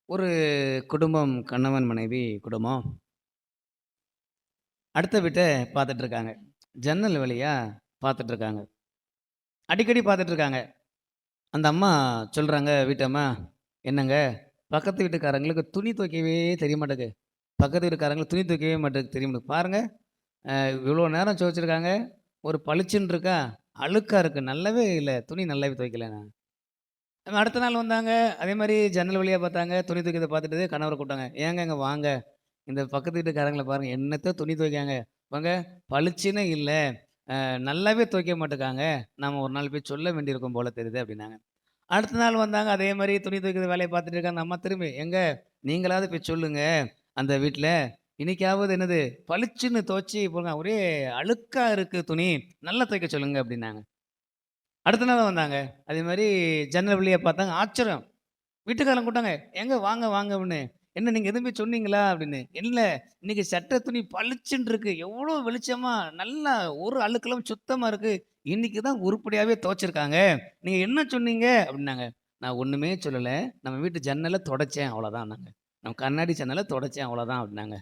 ஒரு குடும்பம், கணவன், மனைவி குடும்பம். அடுத்த வீட்ட பார்த்துட்டு இருக்காங்க. ஜன்னல் வழியா பார்த்துட்டு இருக்காங்க. அடிக்கடி பார்த்துட்டு இருக்காங்க. அந்த அம்மா சொல்றாங்க, வீட்டம்மா, "என்னங்க, பக்கத்து வீட்டுக்காரங்களுக்கு துணி துவைக்கவே தெரிய மாட்டேங்குது. பக்கத்து வீட்டுக்காரங்களுக்கு துணி துவைக்கவே மாட்டேங்குது தெரிய மாட்டேங்குது. பாருங்க, இவ்வளோ நேரம் துவைச்சிருக்காங்க. ஒரு பளிச்சுன்னு இருக்கா? அழுக்கா இருக்கு. நல்லாவே இல்ல. துணி நல்லாவே துவைக்கலங்க." அடுத்த நாள் வந்தாங்க. அதே மாரி ஜன்னல் வழியா பார்த்தாங்க. துணி துவைக்கிறத பார்த்துட்டு கணவர கூப்பிட்டாங்க. "ஏங்க இங்க வாங்க. இந்த பக்கத்து வீட்டுக்காரங்கள பாருங்க. என்னத்த துணி துவைக்காங்க. வாங்க, பளிச்சுன்னே இல்ல. நல்லாவே துவைக்க மாட்டுக்காங்க. நாம ஒரு நாள் போய் சொல்ல வேண்டியிருக்கும் போல தெரியுது" அப்படின்னாங்க. அடுத்த நாள் வந்தாங்க. அதே மாரி துணி துவைக்கிற வேலைய பார்த்துட்டு இருக்க அந்த அம்மா திரும்பி, "ஏங்க, நீங்களாவது போய் சொல்லுங்க அந்த வீட்ல. இன்னைக்காவது என்னது பளிச்சுன்னு துவைச்சு போங்க. ஒரே அழுக்கா இருக்கு துணி. நல்லா துவைக்க சொல்லுங்க" அப்படின்னாங்க. அடுத்த நாள் வந்தாங்க. அதே மாரி ஜன்னல் வழியா பார்த்தாங்க. ஆச்சரியம். வீட்டுக்காரங்க கூப்பிட்டாங்க. "ஏங்க வாங்க, வாங்க" அப்படின்னு. "என்ன நீங்க எதுவும் போய் சொன்னீங்களா?" அப்படின்னு. "இல்ல, இன்னைக்கு சட்டை துணி பளிச்சுன்னு இருக்கு. எவ்வளோ வெளிச்சமா, நல்லா ஒரு அழுக்கு இல்லாம சுத்தமா இருக்கு. இன்னைக்கு தான் உருப்படியாவே துவைச்சிருக்காங்க. நீங்க என்ன சொன்னீங்க?" அப்படின்னாங்க. "நான் ஒண்ணுமே சொல்லல. நம்ம வீட்டு ஜன்னல தொடச்சேன் அவ்வளோதான்னாங்க. நம்ம கண்ணாடி ஜன்னல தொடச்சேன் அவ்வளோதான்" அப்படின்னாங்க.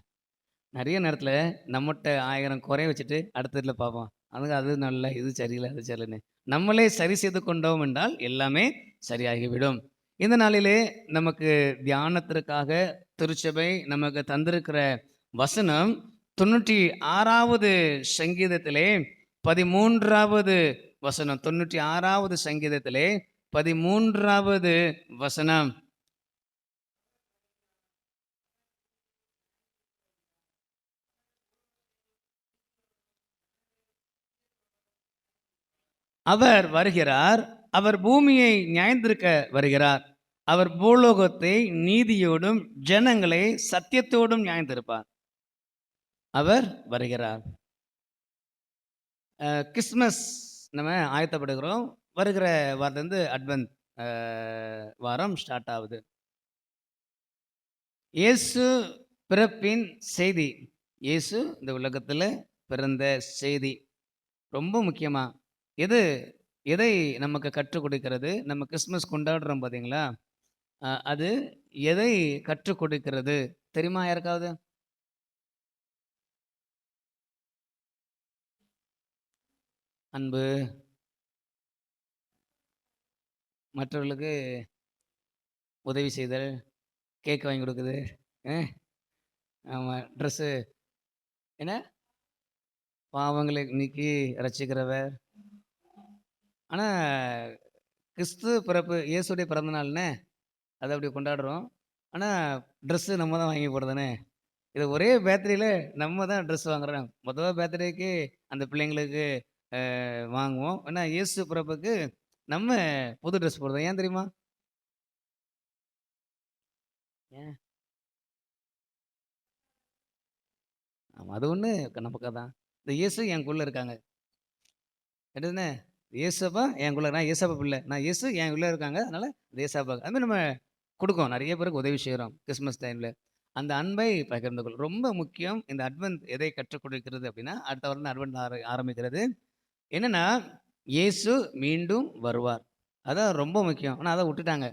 நெறைய நேரத்தில நம்மட்ட 1000 குறை வச்சுட்டு அடுத்த வீட்ல பார்ப்போம். அதுங்க அது நல்ல, இது சரியில்ல, அது சரியில்லன்னு. நம்மளே சரி செய்து கொண்டோம் என்றால் எல்லாமே சரியாகிவிடும். இந்த நாளிலே நமக்கு தியானத்திற்காக திருச்சபை நமக்கு தந்திருக்கிற வசனம் 96வது சங்கீதத்திலே 13வது வசனம். 96வது சங்கீதத்திலே 13வது வசனம். அவர் வருகிறார். அவர் பூமியை நியாயந்தீர்க்க வருகிறார். அவர் பூலோகத்தை நீதியோடும், ஜனங்களை சத்தியத்தோடும் நியாயந்தீர்ப்பார். அவர் வருகிறார். கிறிஸ்மஸ் நம்ம ஆயத்தப்படுகிறோம். வருகிற வாரத்திலிருந்து அட்வென்ட் அ வாரம் ஸ்டார்ட் ஆகுது. இயேசு பிறப்பின் செய்தி. இயேசு இந்த உலகத்தில பிறந்த செய்தி. ரொம்ப முக்கியமா, எது எதை நமக்கு கற்றுக் கொடுக்கிறது? நம்ம கிறிஸ்மஸ் கொண்டாடுறோம் பார்த்தீங்களா? அது எதை கற்றுக் கொடுக்கிறது தெரியுமா யாருக்காவது? அன்பு, மற்றவர்களுக்கு உதவி செய்தல், கேக் வாங்கி கொடுக்குது. அ ஆமா. ட்ரெஸ்ஸு என்ன? பாவங்களை நீக்கி ரட்சிக்கிறவர். ஆனா, கிறிஸ்து பிறப்பு இயேசுடைய பிறந்த நாள்னே, அத அப்படி கொண்டாடுறோம். ஆனா, ட்ரெஸ்ஸு நம்ம தான் வாங்கி போடுறதுதானே. இது ஒரே பேர்த்டேல நம்ம தான் ட்ரெஸ் வாங்குறோம். மொத பேர்த்டேக்கு அந்த பிள்ளைங்களுக்கு வாங்குவோம். ஆனா, இயேசு பிறப்புக்கு நம்ம புது ட்ரெஸ் போடுறோம். ஏன் தெரியுமா? ஏன்? ஆமா. அது ஒண்ணு நமக்கா தான். இந்த இயேசு எனக்குள்ள இருக்காங்க. என்னதுண்ணே? இயேசப்பா எனக்குள்ள நான் ஏசப்பா பிள்ளை. நான் இயேசு என் உள்ள இருக்காங்க. அதனால இந்த ஏசப்பா அது மாரி நம்ம குடுக்கோம். நெறைய பேருக்கு உதவி செய்றோம். கிறிஸ்மஸ் டைம்ல. அந்த அன்பை பகிர்ந்து கொள் ரொம்ப முக்கியம். இந்த அட்வென்ட் எதை கற்றுக் கொடுக்கிறது அப்டின்னா, அடுத்த வாரம் தான் அட்வென்ட் ஆரம்பிக்கிறது. என்னன்னா, இயேசு மீண்டும் வருவார். அதான் ரொம்ப முக்கியம். ஆனா அத வுட்டுட்டாங்க.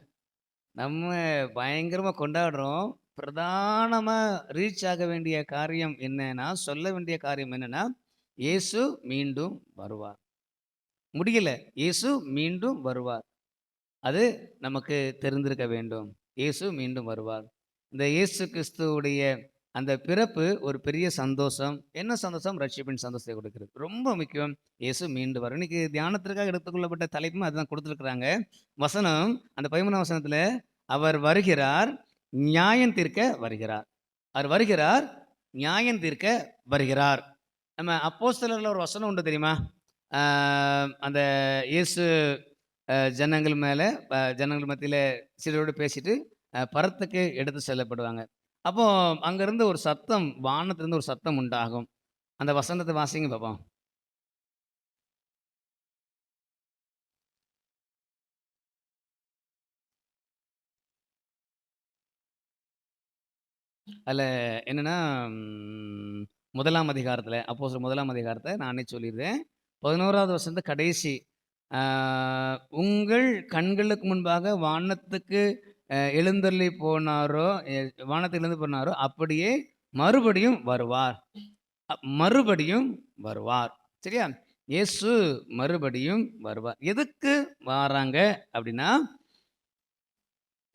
நம்ம பயங்கரமா கொண்டாடுறோம். பிரதானமா ரீச் ஆக வேண்டிய காரியம் என்னன்னா, சொல்ல வேண்டிய காரியம் என்னன்னா, இயேசு மீண்டும் வருவார். முடியல. இயேசு மீண்டும் வருவார். அது நமக்கு தெரிந்திருக்க வேண்டும். இயேசு மீண்டும் வருவார். இந்த இயேசு கிறிஸ்துவுடைய அந்த பிறப்பு ஒரு பெரிய சந்தோஷம். என்ன சந்தோஷம்? ரட்சிப்பின் சந்தோஷத்தை கொடுக்கிறது. ரொம்ப முக்கியம். இயேசு மீண்டும் வரும். இன்னைக்கு தியானத்திற்காக எடுத்துக்கொள்ளப்பட்ட தலைப்பும் அதுதான் குடுத்திருக்கிறாங்க. வசனம் அந்த 13ஆம் வசனத்தில, அவர் வருகிறார், நியாயம் தீர்க்க வருகிறார். அவர் வருகிறார், நியாயம் தீர்க்க வருகிறார். நம்ம அப்போஸ்தலர்ல ஒரு வசனம் உண்டு தெரியுமா? ஆ அந்த இயேசு ஜனங்கள் மேல ஜனங்கள் மத்தியில சீடரோடு பேசிட்டு பரத்துக்கு எடுத்து செல்லப்படுவாங்க. அப்போ அங்கருந்து ஒரு சத்தம், வானத்திலிருந்து ஒரு சத்தம் உண்டாகும். அந்த வசனத்த வாசிங்க பாப்போம். அதுல என்னன்னா, ம் 1ஆம் அதிகாரத்துல அப்போஸ்தலர் 1ஆம் அதிகாரத்த நானே சொல்லிருறேன். 11வது வசனத்து கடைசி. ஆ "உங்கள் கண்களுக்கு முன்பாக வானத்துக்கு எழுந்தருளி போனாரோ, வானத்திலிருந்து போனாரோ, அப்படியே மறுபடியும் வருவார். மறுபடியும் வருவார். சரியா? இயேசு மறுபடியும் வருவார். எதுக்கு வாராங்க அப்படின்னா,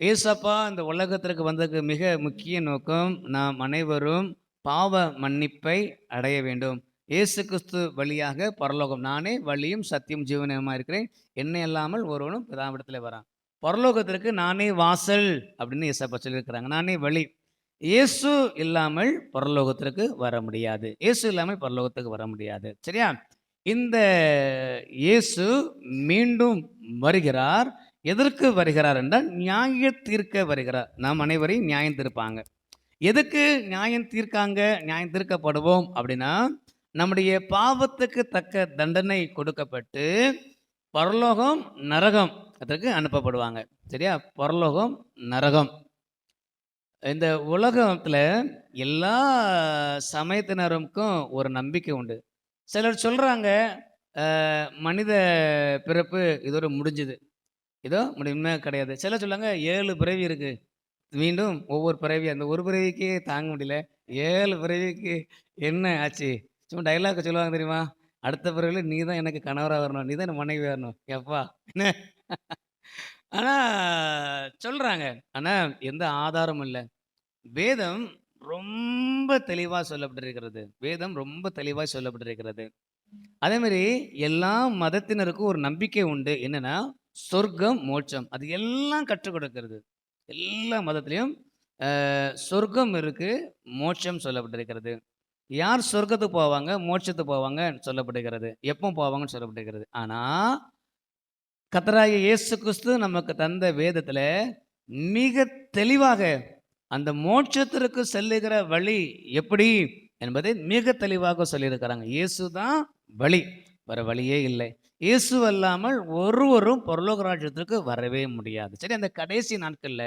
ஏசப்பா இந்த உலகத்திற்கு வந்ததுக்கு மிக முக்கிய நோக்கம், நாம் அனைவரும் பாவ மன்னிப்பை அடைய வேண்டும். இயேசு கிறிஸ்து வழியாக பரலோகம். நானே வழியும் சத்தியம் ஜீவனுமா இருக்கிறேன், என்னை அல்லாமல் ஒருவனும் பிதாவிடத்துல வரான். பரலோகத்திற்கு நானே வாசல் அப்படின்னு ஏசப்பா சொல்லியிருக்கிறாங்க. நானே வழி. இயேசு இல்லாமல் பரலோகத்திற்கு வர முடியாது. இயேசு இல்லாமல் பரலோகத்துக்கு வர முடியாது. சரியா? இந்த இயேசு மீண்டும் வருகிறார். எதற்கு வருகிறார் என்றால், நியாய தீர்க்க வருகிறார். நாம் அனைவரையும் நியாயம் தீர்ப்பாங்க. எதுக்கு நியாயம் தீர்க்காங்க, நியாயம் தீர்க்கப்படுவோம் அப்படின்னா, நம்முடைய பாவத்துக்கு தக்க தண்டனை கொடுக்கப்பட்டு பரலோகம் நரகம் அதற்கு அனுப்பப்படுவாங்க. சரியா? பரலோகம் நரகம். இந்த உலகத்துல எல்லா சமயத்தினருக்கும் ஒரு நம்பிக்கை உண்டு. சிலர் சொல்றாங்க, மனித பிறப்பு இதோட முடிஞ்சுது. இதோ முடியுமே கிடையாது. சிலர் சொல்லுவாங்க 7 பிறவி இருக்கு. மீண்டும் ஒவ்வொரு பிறவி, அந்த ஒரு பிறவிக்கே தாங்க முடியல. 7 பிறவிக்கு என்ன ஆச்சு? சும்மா டைலாக் சொல்லுவாங்க தெரியுமா? அடுத்த பிறவில நீ தான் எனக்கு கணவரா வரணும், நீ தான் எனக்கு மனைவி வரணும். எப்பா என்ன? ஆனா சொல்றாங்க. ஆனா எந்த ஆதாரமும் இல்ல. வேதம் ரொம்ப தெளிவா சொல்லப்பட்டிருக்கிறது. வேதம் ரொம்ப தெளிவா சொல்லப்பட்டிருக்கிறது. அதே மாதிரி எல்லா மதத்தினருக்கும் ஒரு நம்பிக்கை உண்டு. என்னன்னா, சொர்க்கம், மோட்சம். அது எல்லாம் கற்றுக் கொடுக்கிறது. எல்லா மதத்திலையும் சொர்க்கம் இருக்கு, மோட்சம் சொல்லப்பட்டிருக்கிறது. யார் சொர்க்கத்துக்கு போவாங்க, மோட்சத்துக்கு போவாங்க சொல்லப்படுகிறது. எப்போ போவாங்கன்னு சொல்லப்பட்டிருக்கிறது. ஆனா கர்த்தராகிய இயேசு கிறிஸ்து நமக்கு தந்த வேதத்துல மிக தெளிவாக அந்த மோட்சத்திற்கு செல்லுகிற வழி எப்படி என்பதை மிக தெளிவாக சொல்லியிருக்கிறாங்க. இயேசு தான் வழி, வேற வழியே இல்லை. இயேசு அல்லாமல் ஒருவரும் பரலோக ராஜ்யத்திற்கு வரவே முடியாது. சரி, அந்த கடைசி நாட்கள்ல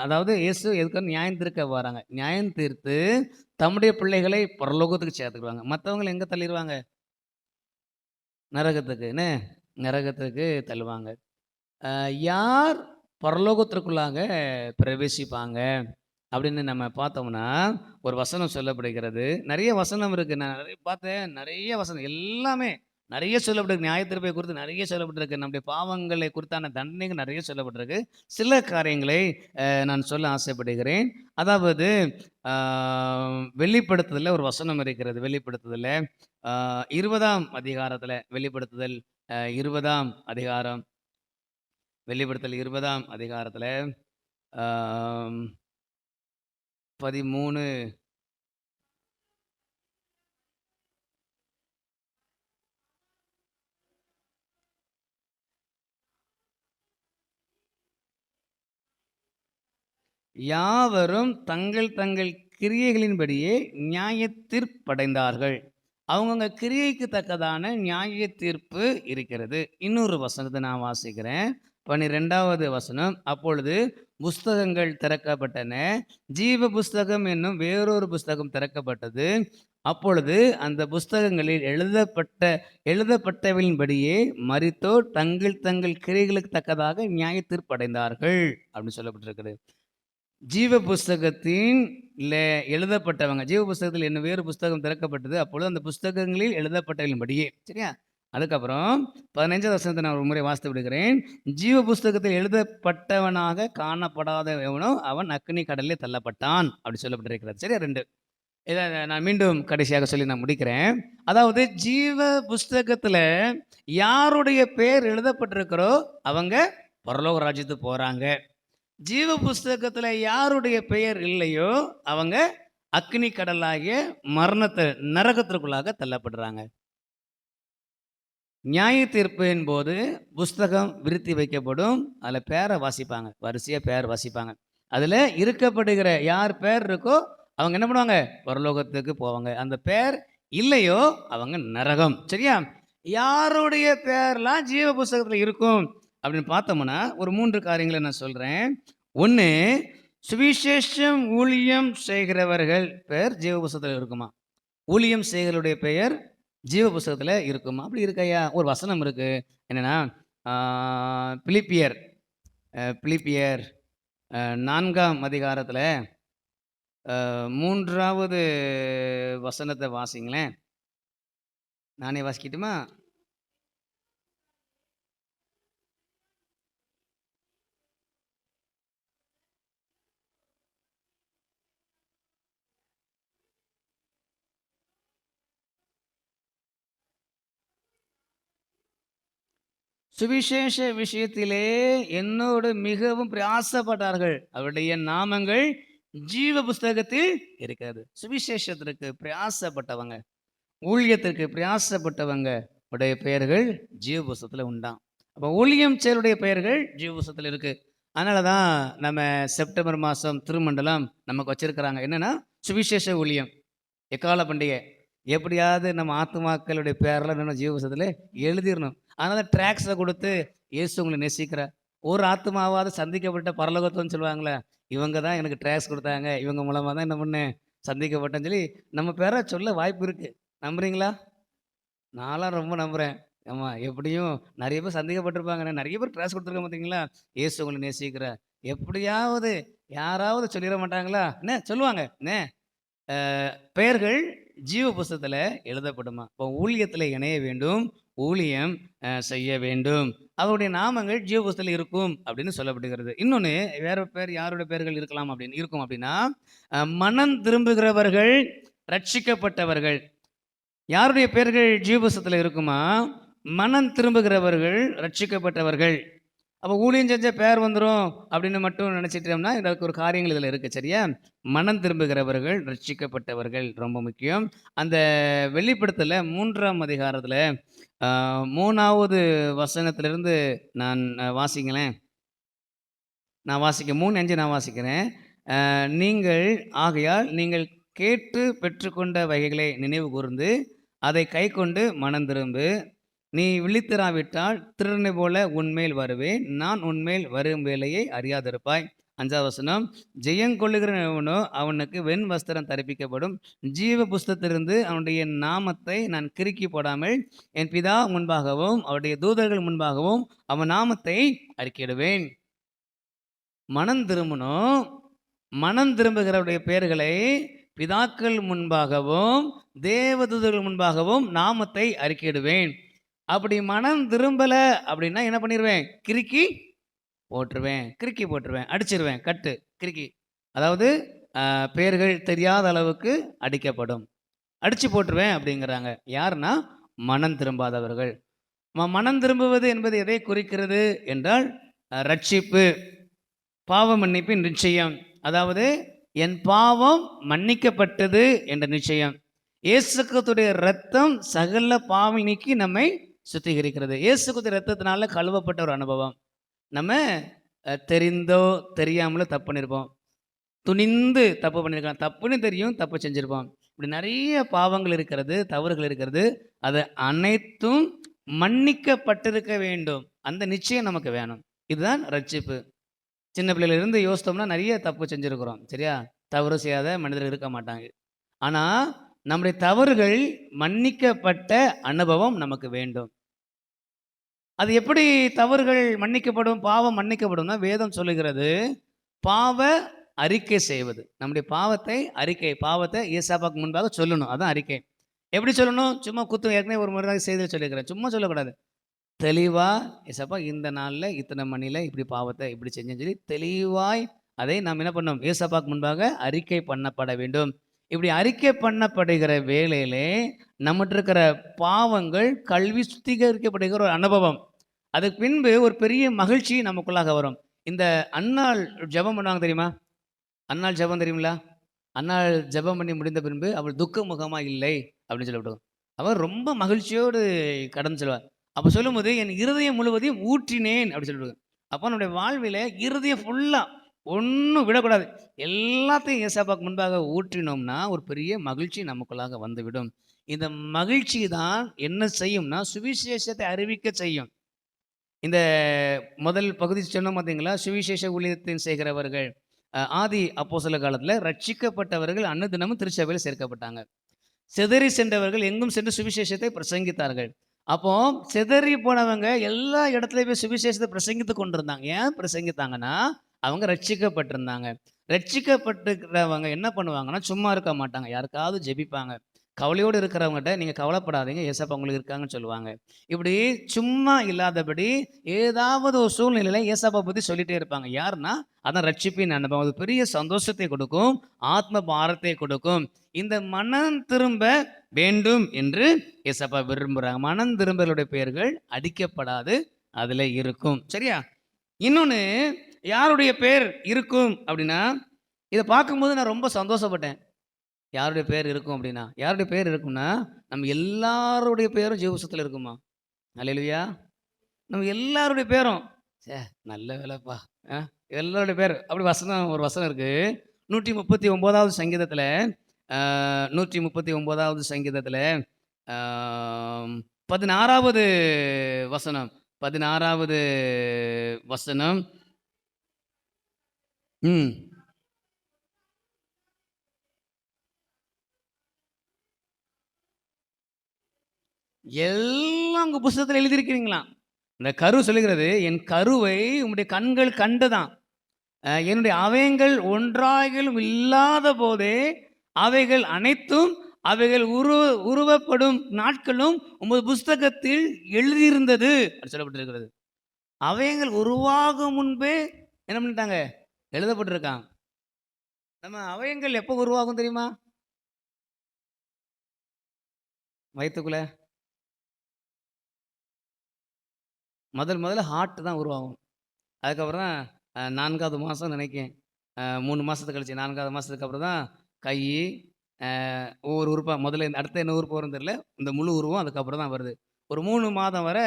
அதாவது இயேசு எதுக்கு நியாயம் தீர்க்க வராங்க. நியாயம் தீர்த்து தம்முடைய பிள்ளைகளை பரலோகத்துக்கு சேர்த்துக்குவாங்க. மற்றவங்களை எங்க தள்ளிடுவாங்க? நரகத்துக்கு. என்ன? நரகத்துக்கு தள்ளுவாங்க. யார் பரலோகத்திற்குள்ளாக பிரவேசிப்பாங்க அப்படின்னு நம்ம பார்த்தோம்னா, ஒரு வசனம் சொல்லப்படுகிறது. நிறைய வசனம் இருக்கு. நான் நிறைய பார்த்தேன். நிறைய வசனம் எல்லாமே நிறைய சொல்லப்பட்டிருக்கு. நியாயத்தீர்ப்பை குறித்து நிறைய சொல்லப்பட்டிருக்கு. நம்முடைய பாவங்களை குறித்தான தண்டனைகள் நிறைய சொல்லப்பட்டிருக்கு. சில காரியங்களை நான் சொல்ல ஆசைப்படுகிறேன். அதாவது வெளிப்படுத்துதல்ல ஒரு வசனம் இருக்கிறது. வெளிப்படுத்துதல்ல 20ஆம் அதிகாரத்தில், வெளிப்படுத்துதல் 20ஆம் அதிகாரம், வெளிப்படுத்தல் 20ஆம் அதிகாரத்தில் 13 யாவரும் தங்கள் தங்கள் கிரியைகளின்படியே நியாய தீர்ப்படைந்தார்கள். அவங்கவுங்க கிரியைக்கு தக்கதான நியாய தீர்ப்பு இருக்கிறது. இன்னொரு வசனத்தை நான் வாசிக்கிறேன். 12வது வசனம். அப்பொழுது புஸ்தகங்கள் திறக்கப்பட்டன, ஜீவ புஸ்தகம் என்னும் வேறொரு புஸ்தகம் திறக்கப்பட்டது. அப்பொழுது அந்த புஸ்தகங்களில் எழுதப்பட்டவளின்படியே மரித்தோர் தங்கள் தங்கள் கிரியைகளுக்கு தக்கதாக நியாய தீர்ப்படைந்தார்கள் அப்படின்னு சொல்லப்பட்டிருக்கிறது. ஜீவ புஸ்தகத்தின் எழுதப்பட்டவங்க, ஜீவ புஸ்தகத்தில் என்ன வேறு புஸ்தகம் திறக்கப்பட்டது. அப்பொழுது அந்த புஸ்தகங்களில் எழுதப்பட்டவளின்படியே. சரியா? அதுக்கப்புறம் 15வது வசனத்தை நான் ஒரு முறை வாசித்து விடுகிறேன். ஜீவ புஸ்தகத்தில் எழுதப்பட்டவனாக காணப்படாதவனோ அவன் அக்னி கடலில் தள்ளப்பட்டான் அப்படி சொல்லப்பட்டிருக்கிறது. சரியா? 2 இதை நான் மீண்டும் கடைசியாக சொல்லி நான் முடிக்கிறேன். அதாவது ஜீவ புஸ்தகத்துல யாருடைய பேர் எழுதப்பட்டிருக்கிறோ அவங்க பரலோக ராஜ்யத்துக்கு போறாங்க. ஜீவ புஸ்தகத்துல யாருடைய பெயர் இல்லையோ அவங்க அக்னி கடலாகிய மரணத்தை, நரகத்திற்குள்ளாக தள்ளப்படுறாங்க. நியாய தீர்ப்பின் போது புஸ்தகம் விருத்தி வைக்கப்படும். அதில் பேரை வாசிப்பாங்க, வரிசையாக பேர் வாசிப்பாங்க. அதில் இருக்கப்படுகிற யார் பேர் இருக்கோ அவங்க என்ன பண்ணுவாங்க? பரலோகத்துக்கு போவாங்க. அந்த பேர் இல்லையோ அவங்க நரகம். சரியா? யாருடைய பேர்லாம் ஜீவ புஸ்தகத்தில் இருக்கும் அப்படின்னு பார்த்தோம்னா ஒரு 3 காரியங்களை நான் சொல்கிறேன். 1, சுவிசேஷம் ஊழியம் செய்கிறவர்கள் பேர் ஜீவ புஸ்தகத்தில் இருக்குமா? ஊழியம் செய்கிறவருடைய பெயர் ஜீவ புஸ்தகத்தில் இருக்குமா? அப்படி இருக்கையா? ஒரு வசனம் இருக்கு. என்னன்னா பிலிப்பியர் 4ஆம் அதிகாரத்தில் 3வது வசனத்தை வாசிங்களேன். நானே வாசிக்கட்டுமா? சுவிசேஷ விஷயத்திலே என்னோடு மிகவும் பிரயாசப்பட்டார்கள், அவருடைய நாமங்கள் ஜீவ புஸ்தகத்தில் இருக்கிறது. சுவிசேஷத்திற்கு பிரயாசப்பட்டவங்க, ஊழியத்திற்கு பிரயாசப்பட்டவங்க உடைய பெயர்கள் ஜீவ புஸ்தகத்தில் உண்டாம். அப்போ ஊழியம் செயலுடைய பெயர்கள் ஜீவ புஸ்தகத்தில் இருக்கு. அதனால தான் நம்ம செப்டம்பர் மாதம் திருமண்டலம் நமக்கு வச்சிருக்கிறாங்க. என்னன்னா சுவிசேஷ ஊழியம், எக்கால பண்டிகை. எப்படியாவது நம்ம ஆத்துமாக்களுடைய பேரெல்லாம் நம்ம ஜீவ புஸ்தகத்தில் எழுதிடணும். அதனால ட்ராக்ஸை கொடுத்து இயேசு உங்களை நேசிக்கிறார், ஒரு ஆத்மாவாவது சந்திக்கப்பட்ட பரலோகத்துன்னு சொல்லுவாங்களே, இவங்க தான் எனக்கு ட்ராக்ஸ் கொடுத்தாங்க, இவங்க மூலமாக தான் என்ன பண்ணேன் சந்திக்கப்பட்டேன்னு சொல்லி நம்ம பேரை சொல்ல வாய்ப்பு இருக்குது. நம்புறீங்களா? நான்லாம் ரொம்ப நம்புகிறேன். ஆமாம், எப்படியும் நிறைய பேர் சந்தேகப்பட்டிருப்பாங்க, நிறைய பேர் ட்ராக்ஸ் கொடுத்துருக்க பார்த்தீங்களா, இயேசு உங்களை நேசிக்கிறார். எப்படியாவது யாராவது சொல்லிட மாட்டாங்களா? என்ன சொல்லுவாங்க, என்ன பெயர்கள் ஜீவ புஸ்தகத்தில் எழுதப்படுமா? இப்போ ஊழியத்தில் இணைய வேண்டும், ஊழியம் செய்ய வேண்டும், அவருடைய நாமங்கள் ஜீவ புஸ்தகத்தில் இருக்கும் அப்படின்னு சொல்லப்படுகிறது. இன்னொன்று, வேற பேர் யாருடைய பெயர்கள் இருக்கலாம் அப்படின்னு இருக்கும் அப்படின்னா, மனம் திரும்புகிறவர்கள், ரட்சிக்கப்பட்டவர்கள். யாருடைய பெயர்கள் ஜீவ புஸ்தகத்தில் இருக்குமா? மனம் திரும்புகிறவர்கள், ரட்சிக்கப்பட்டவர்கள். அப்போ ஊழியம் செஞ்ச பேர் வந்துடும் அப்படின்னு மட்டும் நினச்சிட்டோம்னா இதற்கு ஒரு காரியங்கள் இதில் இருக்குது. சரியா? மனம் திரும்புகிறவர்கள், ரட்சிக்கப்பட்டவர்கள் ரொம்ப முக்கியம். அந்த வெளிப்படுத்தல 3ஆம் அதிகாரத்தில் 3வது வசனத்திலிருந்து நான் வாசிங்களேன். நான் வாசிக்க 3:5 நான் வாசிக்கிறேன். நீங்கள் ஆகையால் நீங்கள் கேட்டு பெற்றுக்கொண்ட வகைகளை நினைவு கூர்ந்து அதை கை கொண்டு மனம் திரும்பு. நீ விழித்திராவிட்டால் திருடனை போல உன்மேல் வருவேன், நான் உன்மேல் வரும் வேலையை அறியாதிருப்பாய். 5வது வசனம், ஜெயங்கொள்ளுகிறவனோ அவனுக்கு வெண் வஸ்திரம் தரிப்பிக்கப்படும், ஜீவ புஸ்தகத்திலிருந்து அவனுடைய நாமத்தை நான் கிறுக்கி போடாமல் என் பிதா முன்பாகவும் அவருடைய தூதர்கள் முன்பாகவும் அவன் நாமத்தை அறிக்கையிடுவேன். மனம் திரும்பணும். மனம் திரும்புகிறவருடைய பெயர்களை பிதாக்கள் முன்பாகவும் தேவதூதர்கள் முன்பாகவும் நாமத்தை அறிக்கையிடுவேன். அப்படி மனம் திரும்பலை அப்படின்னா என்ன பண்ணிடுவேன்? கிறுக்கி போட்டுருவேன், கிறுக்கி போட்டுருவேன், அடிச்சிருவேன், கட்டு கிறுக்கி. அதாவது பெயர்கள் தெரியாத அளவுக்கு அடிக்கப்படும், அடிச்சு போட்டுருவேன் அப்படிங்கிறாங்க. யாருன்னா மனம் திரும்பாதவர்கள். மனம் திரும்புவது என்பது எதை குறிக்கிறது என்றால் ரட்சிப்பு, பாவ மன்னிப்பின் நிச்சயம். அதாவது என் பாவம் மன்னிக்கப்பட்டது என்ற நிச்சயம். இயேசு கிறிஸ்துவின் இரத்தம் சகல பாவம் நீக்கி நம்மை சுத்திகரிக்கிறது. இயேசு கிறிஸ்துவின் இரத்தத்தினால கழுவப்பட்ட ஒரு அனுபவம். நம்ம தெரிந்தோ தெரியாமலோ தப்பு பண்ணியிருப்போம், துணிந்து தப்பு பண்ணியிருக்கலாம், தப்புன்னு தெரியும் தப்பு செஞ்சுருப்போம். இப்படி நிறைய பாவங்கள் இருக்கிறது, தவறுகள் இருக்கிறது. அது அனைத்தும் மன்னிக்கப்பட்டிருக்க வேண்டும். அந்த நிச்சயம் நமக்கு வேணும். இதுதான் ரட்சிப்பு. சின்ன பிள்ளையிலிருந்து யோசித்தோம்னா நிறைய தப்பு செஞ்சுருக்கிறோம். சரியா? தவறு செய்யாத மனிதர்கள் இருக்க மாட்டாங்க. ஆனால் நம்முடைய தவறுகள் மன்னிக்கப்பட்ட அனுபவம் நமக்கு வேண்டும். அது எப்படி தவறுகள் மன்னிக்கப்படும், பாவம் மன்னிக்கப்படும்னா, வேதம் சொல்லுகிறது பாவ அறிக்கை செய்வது. நம்முடைய பாவத்தை அறிக்கை, பாவத்தை ஏசாப்பாக்கு முன்பாக சொல்லணும். அதான் அறிக்கை. எப்படி சொல்லணும்? சும்மா குத்து, ஏற்கனவே ஒரு முறை செய்தியில் சொல்லியிருக்கிறேன், சும்மா சொல்லக்கூடாது. தெளிவாக ஏசப்பா இந்த நாளில் இத்தனை மணியில் இப்படி பாவத்தை இப்படி செஞ்சேன்னு சொல்லி தெளிவாய் அதை நாம் என்ன பண்ணோம்? ஏசப்பாக்கு முன்பாக அறிக்கை பண்ணப்பட வேண்டும். இப்படி அறிக்கை பண்ணப்படுகிற வேளையிலே நம்மகிட்ட இருக்கிற பாவங்கள் கல்வி சுத்திகரிக்கப்படுகிற ஒரு அனுபவம். அதுக்கு பின்பு ஒரு பெரிய மகிழ்ச்சி நமக்குள்ளாக வரும். இந்த அன்னாள் ஜெபம் பண்ணுவாங்க தெரியுமா? அன்னாள் ஜெபம் தெரியுங்களா? அன்னாள் ஜெபம் பண்ணி முடிந்த பின்பு அவள் துக்க முகமாக இல்லை அப்படின்னு சொல்லிவிடுவோம். அவர் ரொம்ப மகிழ்ச்சியோடு கடந்து செல்வார். அப்போ சொல்லும்போது என் இருதயம் முழுவதையும் ஊற்றினேன் அப்படி சொல்லிவிடுவோம். அப்போ நம்முடைய வாழ்வில் இருதயம் ஃபுல்லாக ஒன்றும் விடக்கூடாது, எல்லாத்தையும் ஏசாப்பாக்கு முன்பாக ஊற்றினோம்னா ஒரு பெரிய மகிழ்ச்சி நமக்குள்ளாக வந்துவிடும். இந்த மகிழ்ச்சி தான் என்ன செய்யும்னா சுவிசேஷத்தை அறிவிக்க செய்யும். இந்த முதல் பகுதி சொன்னோம் பார்த்தீங்களா? சுவிசேஷ ஊழியத்தின் செய்கிறவர்கள் ஆதி அப்போஸ்தலர் காலத்தில் ரட்சிக்கப்பட்டவர்கள் அன்னதினமும் திருச்சபையில் சேர்க்கப்பட்டாங்க. சிதறி சென்றவர்கள் எங்கும் சென்று சுவிசேஷத்தை பிரசங்கித்தார்கள். அப்போ சிதறி போனவங்க எல்லா இடத்துலையும் போய் சுவிசேஷத்தை பிரசங்கித்து கொண்டிருந்தாங்க. ஏன் பிரசங்கித்தாங்கன்னா அவங்க ரட்சிக்கப்பட்டிருந்தாங்க. ரட்சிக்கப்பட்டிருக்கிறவங்க என்ன பண்ணுவாங்கன்னா, சும்மா இருக்க மாட்டாங்க. யாருக்காவது ஜெபிப்பாங்க. கவலையோடு இருக்கிறவங்கட்ட, "நீங்க கவலைப்படாதீங்க, ஏசப்பா உங்களுக்கு இருக்காங்கன்னு" சொல்லுவாங்க. இப்படி சும்மா இல்லாதபடி ஏதாவது ஒரு சூழ்நிலையில ஏசப்பா பத்தி சொல்லிட்டே இருப்பாங்க. யாருன்னா, அதான் ரட்சிப்பின் அனுபவம். அது பெரிய சந்தோஷத்தை கொடுக்கும், ஆத்ம பாரத்தை கொடுக்கும். இந்த மனம் திரும்ப வேண்டும் என்று ஏசப்பா விரும்புறாங்க. மனம் திரும்பலுடைய பெயர்கள் அடிக்கப்படாது அதுல இருக்கும். சரியா? இன்னொன்னு, யாருடைய பேர் இருக்கும் அப்படின்னா, இத பார்க்கும்போது நான் ரொம்ப சந்தோஷப்பட்டேன். யாருடைய பேர் இருக்கும் அப்படின்னா, யாருடைய பேர் இருக்கும்னா, நம்ம எல்லாருடைய பேரும் ஜீவபுஸ்தகத்துல இருக்குமா? அல்லேலூயா! நம்ம எல்லாருடைய பேரும், ச்சே! நல்ல வேலைப்பா. அ எல்லாருடைய பேர் அப்படி வசனம் ஒரு வசனம் இருக்கு. 139வது சங்கீதத்துல, அ 139வது சங்கீதத்துல, ஆ 16வது வசனம், 16வது வசனம். ம். எல்லாம் உங்க புஸ்தகத்துல எழுதியிருக்கிறீங்களாம். இந்த கரு சொல்லுகிறது, "என் கருவை உம்முடைய கண்கள் கண்டுதாம். என்னுடைய அவயங்கள் ஒன்றாகிலும் இல்லாத போதே, அவைகள் அனைத்தும் அவைகள் உருவப்படும் நாட்களும் உமது புஸ்தகத்தில் எழுதியிருந்தது" அப்படி சொல்லப்பட்டிருக்கிறது. அவயங்கள் உருவாகும் முன்பே என்ன பண்ணிட்டாங்க? எழுதப்பட்டிருக்காம். நம்ம அவயங்கள் எப்போ உருவாகும் தெரியுமா? வயித்துக்குள்ள முதல்ல ஹார்ட் தான் உருவாகும். அதுக்கப்புறம் தான் 4வது மாதம் நினைக்கிறேன். 3 மாசத்துக்கு கழிச்சு 4வது மாசத்துக்கு அப்புறம் தான் கை, அ ஒவ்வொரு உறுப்பா முதல்ல அடுத்து என்ன உறுப்பு வரும்னு தெரியல. இந்த முழு உருவம் அதுக்கப்புறம் தான் வருது. ஒரு 3 மாதம் வரை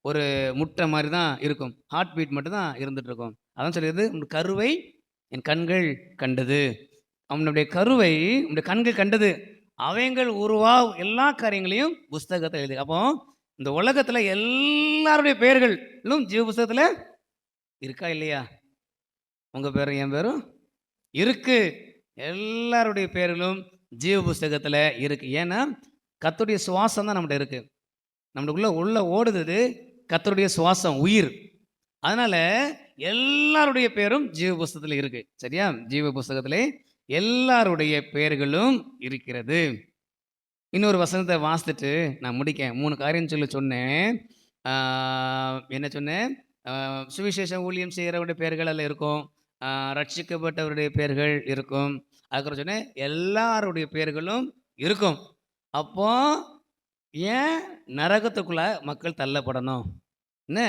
ஒரு முட்டை மாரி தான் இருக்கும். ஹார்ட் பீட் மட்டும் தான் இருந்துட்டு இருக்கும். அதான் சொல்லியது, "உன் கருவை என் கண்கள் கண்டது." அவனுடைய கருவை உன்னுடைய கண்கள் கண்டது. அவயங்கள் எல்லா காரியங்களையும் புஸ்தகத்துல எழுதி. அப்போ இந்த உலகத்துல எல்லாருடைய பெயர்களும் ஜீவ புஸ்தகத்துல இருக்கா இல்லையா? உங்க பேரும் என் பேரும் இருக்கு. எல்லாருடைய பேர்களும் ஜீவ புஸ்தகத்துல இருக்கு. ஏன்னா, கர்த்தருடைய சுவாசம் தான் நம்மட்ட இருக்கு. நம்மளுக்குள்ள உள்ள ஓடுது கர்த்தருடைய சுவாசம், உயிர். அதனால எல்லாருடைய பேரும் ஜீவ புஸ்தகத்துல இருக்கு. சரியா? ஜீவ புஸ்தகத்திலே எல்லாருடைய பெயர்களும் இருக்கிறது. இன்னொரு வசனத்த வாசித்துட்டு நான் முடிக்கேன். 3 காரியம் சொன்னேன். ஆ என்ன சொன்னேன்? சுவிசேஷ ஊழியம் செய்கிறவருடைய பெயர்கள் அதில இருக்கும். ஆ ரட்சிக்கப்பட்டவருடைய பெயர்கள் இருக்கும். அதுக்கப்புறம் சொன்னேன், எல்லாருடைய பெயர்களும் இருக்கும். அப்போ ஏன் நரகத்துக்குள்ள மக்கள் தள்ளப்படணும்? என்ன?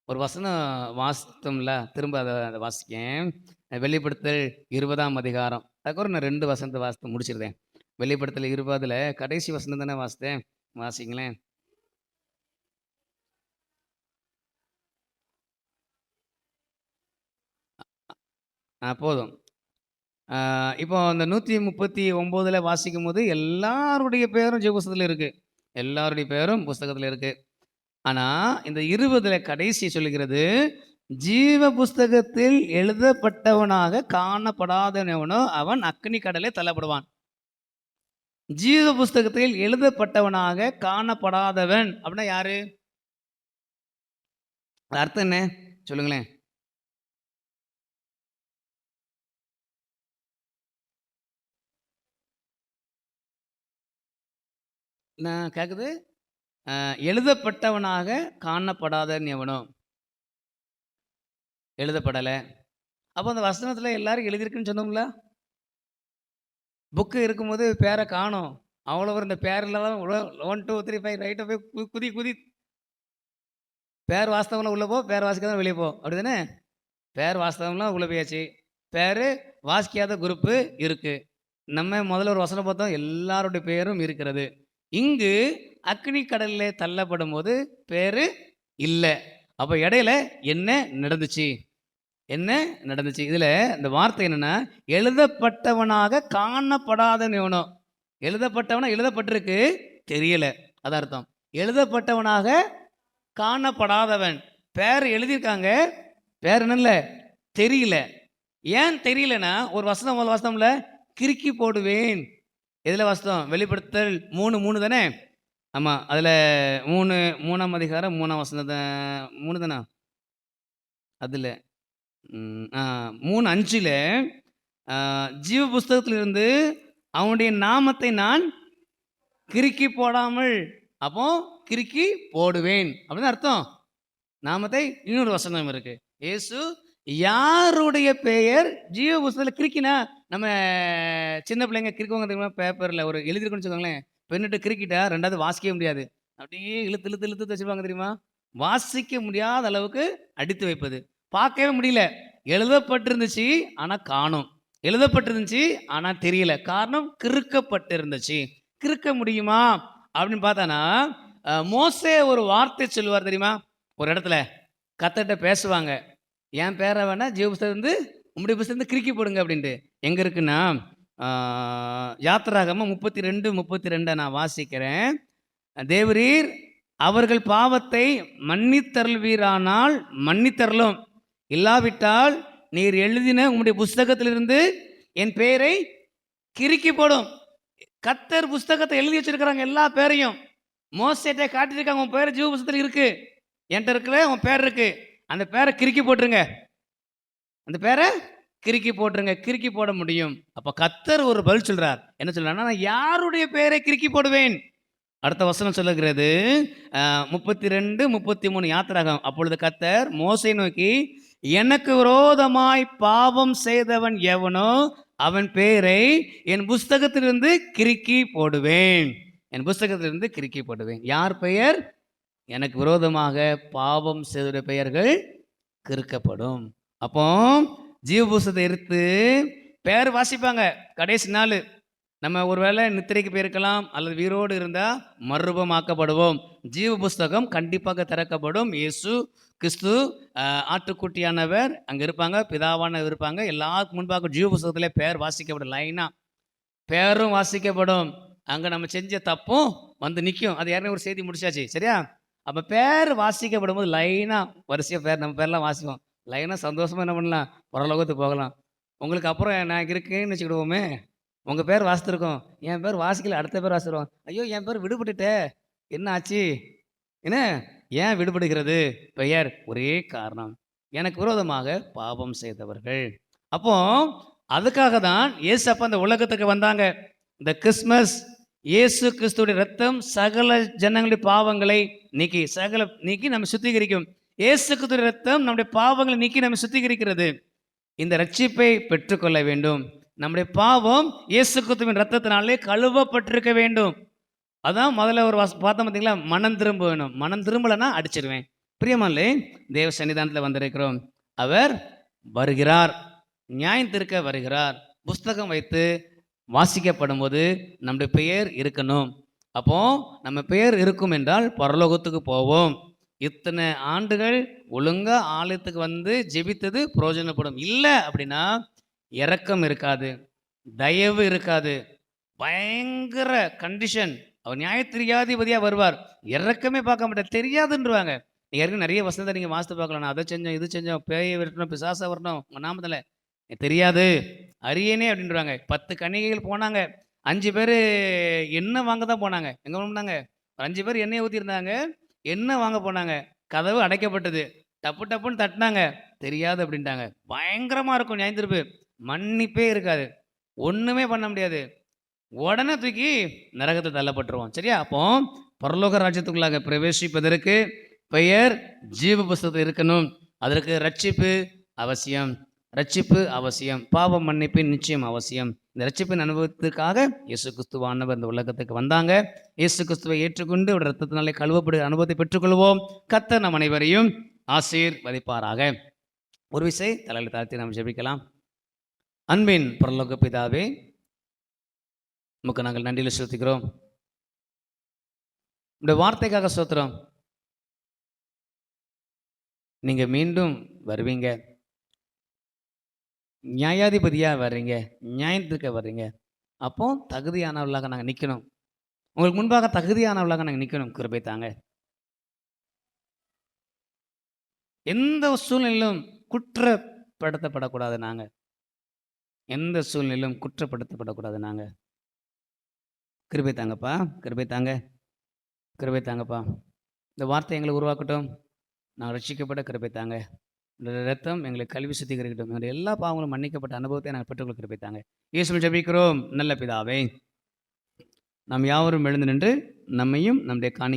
ஒரு வசனம் வாசித்தோம்ல, திரும்ப அத வாசிக்கேன். வெளிப்படுத்தல் 20ஆம் அதிகாரம். அதுக்கப்புறம் நான் 2 வசனத்த வாசித்து முடிச்சிருதேன். வெளிப்படுத்தல் 20ல கடைசி வசனம் தானே வாசித்தேன். வாசிங்களேன். போதும். இப்போ அந்த 139ல வாசிக்கும்போது எல்லாருடைய பேரும் ஜீவ புஸ்தகத்துல இருக்கு. எல்லாருடைய பேரும் புஸ்தகத்துல இருக்கு. ஆனா, இந்த 20ல கடைசி சொல்லுகிறது, ஜீவ புஸ்தகத்தில் எழுதப்பட்டவனாக காணப்படாதவன் எவனோ அவன் அக்கினி கடலிலே தள்ளப்படுவான். ஜீவ புஸ்தகத்தில் எழுதப்பட்டவனாக காணப்படாதவன் அப்படின்னா யாரு? அது அர்த்தம் என்ன? சொல்லுங்களேன். நான் கேட்குது, எழுதப்பட்டவனாக காணப்படாதவன் எவனோ? எழுதப்படல. அப்போ அந்த வசனத்துல எல்லாரும் எழுதியிருக்குன்னு சொன்னோம்ல? புக்கு இருக்கும்போது பேர காணோம். அவ்வளோ இந்த பேர்ல தான் 1, 2, 3, 5 ரைட்டா போய் குதி குதி. பேர் வாஸ்தவம்லாம் உள்ள போ, பேர் வாசிக்காதவன் வெளிய போ. அப்படிதானே? பேர் வாஸ்தவம்லாம் உள்ள போயாச்சு. பேரு வாசிக்காத குரூப்பு இருக்கு. நம்ம முதல்ல ஒரு வசனம் பார்த்தோம். எல்லாருடைய பெயரும் இருக்கிறது. இங்கு அக்கினி கடலிலே தள்ளப்படும்போது பேரு இல்ல. அப்ப இடையில என்ன நடந்துச்சு? என்ன நடந்துச்சு? இதுல இந்த வார்த்தை என்னன்னா, எழுதப்பட்டவனாக காணப்படாதவன் எவனோ? எழுதப்பட்டவனா எழுதப்பட்டிருக்கு, தெரியல. அதான் அர்த்தம். எழுதப்பட்டவனாக காணப்படாதவன். பேர் எழுதியிருக்காங்க. பேர் என்னல்ல? தெரியல. ஏன் தெரியலன்னா, ஒரு வசனம் முதல்ல வாசித்தோம்ல, கிறுக்கி போடுவேன். எதுல வாசித்தோம்? வெளிப்படுத்தல் 3:3 தானே? ஆமா. அதுல 3 3ஆம் அதிகாரம் 3ஆம் வசனத்த 3 தானா? அதுல 3:5 ஜீவ புஸ்தகத்திலிருந்து அவனுடைய நாமத்தை நான் கிறுக்கி போடாமல், அப்போ கிறுக்கி போடுவேன் அப்படின்னு அர்த்தம். நாமத்தை இன்னொரு வசனம் இருக்கு. இயேசு யாருடைய பெயர் ஜீவ புஸ்தகத்தில் கிறுக்கினா, நம்ம சின்ன பிள்ளைங்க கிறுக்குவாங்க தெரியுமா? பேப்பரில் ஒரு எழுதிருக்குன்னு வச்சுக்கோங்களேன். பெண்ணிட்டு கிறுக்கிட்டா 2வது வாசிக்கவே முடியாது. அப்படியே இழுத்து இழுத்து இழுத்து வச்சுருப்பாங்க தெரியுமா? வாசிக்க முடியாத அளவுக்கு அடித்து வைப்பது. பார்க்கவே முடியல. எழுதப்பட்டிருந்துச்சு ஆனால் காணோம். எழுதப்பட்டிருந்துச்சு ஆனால் தெரியல. காரணம் கிறுக்கப்பட்டிருந்துச்சு. கிறுக்க முடியுமா அப்படின்னு பார்த்தானா, மோசே ஒரு வார்த்தை சொல்லுவார் தெரியுமா? ஒரு இடத்துல கர்த்தர்ட்ட பேசுவாங்க. என் பேரை வேணா ஜீவ புஸ்தகம் வந்து உம்முடைய புஸ்தகத்தை கிறுக்கி போடுங்க அப்படின்ட்டு. எங்கே இருக்குன்னா, யாத்திராகமம் 32:32 நான் வாசிக்கிறேன். தேவரீர் அவர்கள் பாவத்தை மன்னித்தருள்வீரானால் மன்னித்தருளும், இல்லாவிட்டால் நீர் எழுதின உம்முடைய புஸ்தகத்திலிருந்து என் பெயரை கிறுக்கி போடும். கர்த்தர் புஸ்தகத்தை எழுதி வச்சிருக்கிறாங்க எல்லா பேரையும். மோசேட்ட காட்டியிருக்காங்க, உன் பேர் ஜீவ புஸ்தகத்தில் இருக்கு, என்கிட்ட இருக்கிற உன் பேர் இருக்கு, அந்த பேரை கிறுக்கி போட்டுருங்க, அந்த பேரை கிறுக்கி போட்டுருங்க. கிறுக்கி போட முடியும். அப்போ கர்த்தர் ஒரு பதில் சொல்றார். என்ன சொல்றாருன்னா, நான் யாருடைய பெயரை கிறுக்கி போடுவேன்? அடுத்த வசனம் சொல்லுகிறது 32:33 யாத்திராகம். அப்பொழுது கர்த்தர் மோசே நோக்கி, எனக்கு விரோதமாய் பாவம் செய்தவன் எவனோ அவன் பெயரை என் புஸ்தகத்திலிருந்து கிறுக்கி போடுவேன். என் புஸ்தகத்திலிருந்து கிறுக்கி போடுவேன். யார் பெயர்? எனக்கு விரோதமாக பாவம் செய்த பெயர்கள் கிறுக்கப்படும். அப்போ ஜீவ புஸ்தகத்தை எடுத்து பெயர் வாசிப்பாங்க. கடைசி நாள் நம்ம ஒருவேளை நித்திரைக்கு போயிருக்கலாம், அல்லது வீரோடு இருந்தால் மறுரூபமாக்கப்படுவோம். ஜீவ புஸ்தகம் கண்டிப்பாக திறக்கப்படும். இயேசு கிறிஸ்து ஆட்டுக்குட்டியானவர் அங்கே இருப்பாங்க, பிதாவானவர் இருப்பாங்க. எல்லாருக்கும் முன்பாக ஜீவ புஸ்தகத்திலே பெயர் வாசிக்கப்படும். லைனாக பெயரும் வாசிக்கப்படும். அங்கே நம்ம செஞ்ச தப்பும் வந்து நிற்கும். அது யாருன்னு ஒரு செய்தி முடிச்சாச்சு, சரியா? அப்போ பேர் வாசிக்கப்படும் போது லைனாக வரிசையாக பேர், நம்ம பேர்லாம் வாசிப்போம். லைனாக சந்தோஷமாக என்ன பண்ணலாம்? பரலோகத்துக்கு போகலாம். உங்களுக்கு அப்புறம் நான் இருக்கேன்னு வச்சுக்கிடுவோமே, உங்கள் பேர் வாசித்திருக்கோம், என் பேர் வாசிக்கல, அடுத்த பேர் வாசிடுவோம். ஐயோ என் பேர் விடுபட்டுட்டே, என்ன ஆச்சு? என்ன ஏன் விடுபடுகிறது பெயர்? ஒரே காரணம், எனக்கு விரோதமாக பாவம் செய்தவர்கள். அப்போ அதுக்காக தான் இயேசு அப்போ அந்த உலகத்துக்கு வந்தாங்க. இந்த கிறிஸ்மஸ், இயேசு கிறிஸ்துடைய ரத்தம் சகல ஜனங்களுடைய பாவங்களை நீக்கி நம்ம சுத்திகரிக்கும். இயேசு கிறிஸ்துடைய ரத்தம் நம்முடைய பாவங்களை நீக்கி நம்ம சுத்திகரிக்கிறது. இந்த ரட்சிப்பை பெற்றுக்கொள்ள வேண்டும். நம்முடைய பாவம் இயேசு கிறிஸ்துவின் ரத்தத்தினாலே கழுவப்பட்டிருக்க வேண்டும். அதான் முதல்ல ஒரு பார்த்தோம் பார்த்தீங்களா? மனம் திரும்ப வேணும். மனம் திரும்பலைன்னா அடிச்சிருவேன். பிரியமானே, தேவ சன்னிதானத்தில் வந்திருக்கிறோம். அவர் வருகிறார், நியாயம் தீர்க்க வருகிறார். புஸ்தகம் வைத்து வாசிக்கப்படும் போது நம்முடைய பெயர் இருக்கணும். அப்போ நம்ம பெயர் இருக்கும் என்றால் பரலோகத்துக்கு போவோம். இத்தனை ஆண்டுகள் ஒழுங்கா ஆலயத்துக்கு வந்து ஜெபித்தது பிரயோஜனப்படும். இல்லை அப்படின்னா இரக்கம் இருக்காது, தயவு இருக்காது, பயங்கர கண்டிஷன். அவர் நியாயத்திரியாதிபதியாக வருவார், இரக்கமே பார்க்க மாட்டார், தெரியாதுன்றவாங்க. நீங்கள் ஏற்கனவே நிறைய வசனத்தை நீங்கள் வாசித்து பார்க்கலாம். நான் அதை செஞ்சோம், இது செஞ்சோம், பேயை விரட்டணும், பிசாசை வரணும், உங்கள் நாமத்தில் தெரியாது, அரியனே அப்படின்றாங்க. 10 கன்னிகைகள் போனாங்க, 5 பேர் எண்ணெய் வாங்க தான் போனாங்க. எங்கே போனாங்க? 5 பேர் எண்ணெயை ஊற்றிருந்தாங்க, எண்ணெய் வாங்க போனாங்க. கதவு அடைக்கப்பட்டது. டப்பு டப்புன்னு தட்டினாங்க, தெரியாது அப்படின்ட்டாங்க. பயங்கரமாக இருக்கும் நியாயத்தீர்ப்பு. மன்னிப்பே இருக்காது, ஒன்றுமே பண்ண முடியாது. உடனே தூக்கி நரகத்தை தள்ளப்பட்டுருவோம், சரியா? அப்போ பரலோக ராஜ்யத்துக்குள்ளாக பிரவேசிப்பதற்கு பெயர் ஜீவ புஸ்தகத்தில் இருக்கணும். அதற்கு ரட்சிப்பு அவசியம், ரட்சிப்பு அவசியம், பாவ மன்னிப்பின் நிச்சயம் அவசியம். இந்த ரட்சிப்பின் அனுபவத்துக்காக இயேசு கிறிஸ்துவானவர் இந்த உலகத்துக்கு வந்தாங்க. இயேசு கிறிஸ்துவை ஏற்றுக்கொண்டு ஒரு ரத்தத்தினாலே கழுவப்படுகிற அனுபவத்தை பெற்றுக்கொள்வோம். கர்த்தர் நம் அனைவரையும் ஆசீர்வதிப்பாராக. ஒரு விசை தலையில் தாழ்த்தி நாம் ஜெபிக்கலாம். அன்பின் பரலோக பிதாவே, உமக்கு நாங்கள் நன்றியில் செலுத்துகிறோம். இந்த வார்த்தைக்காக ஸ்தோத்திரம். நீங்க மீண்டும் வருவீங்க, நியாயாதிபதியாக வர்றீங்க, நியாயத்திற்க வர்றீங்க. அப்போ தகுதியானவர்களாக நாங்கள் நிற்கணும். உங்களுக்கு முன்பாக தகுதியானவர்களாக நாங்கள் நிற்கணும். கிருபை தாங்க. எந்த சூழ்நிலையிலும் குற்றப்படுத்தப்படக்கூடாது. நாங்கள் எந்த சூழ்நிலையிலும் குற்றப்படுத்தப்படக்கூடாது. நாங்கள் கிருபை தாங்கப்பா, கிருபை தாங்க, கிருபை தாங்கப்பா. இந்த வார்த்தை எங்களை உருவாக்கட்டும். நாங்கள் ரட்சிக்கப்பட கிருபை தாங்க. ரத்தம் எங்களை கழுவி சுத்திகரிக்கட்டும். எங்களுடைய எல்லா பாவங்களும் மன்னிக்கப்பட்ட அனுபவத்தை நாங்கள் பெற்றுக்கொள்ள கிருபை தாங்க. இயேசுவில் ஜெபிக்கிறோம் நல்ல பிதாவே. நாம் யாவரும் எழுந்து நின்று நம்மையும் நம்முடைய காணிக்கை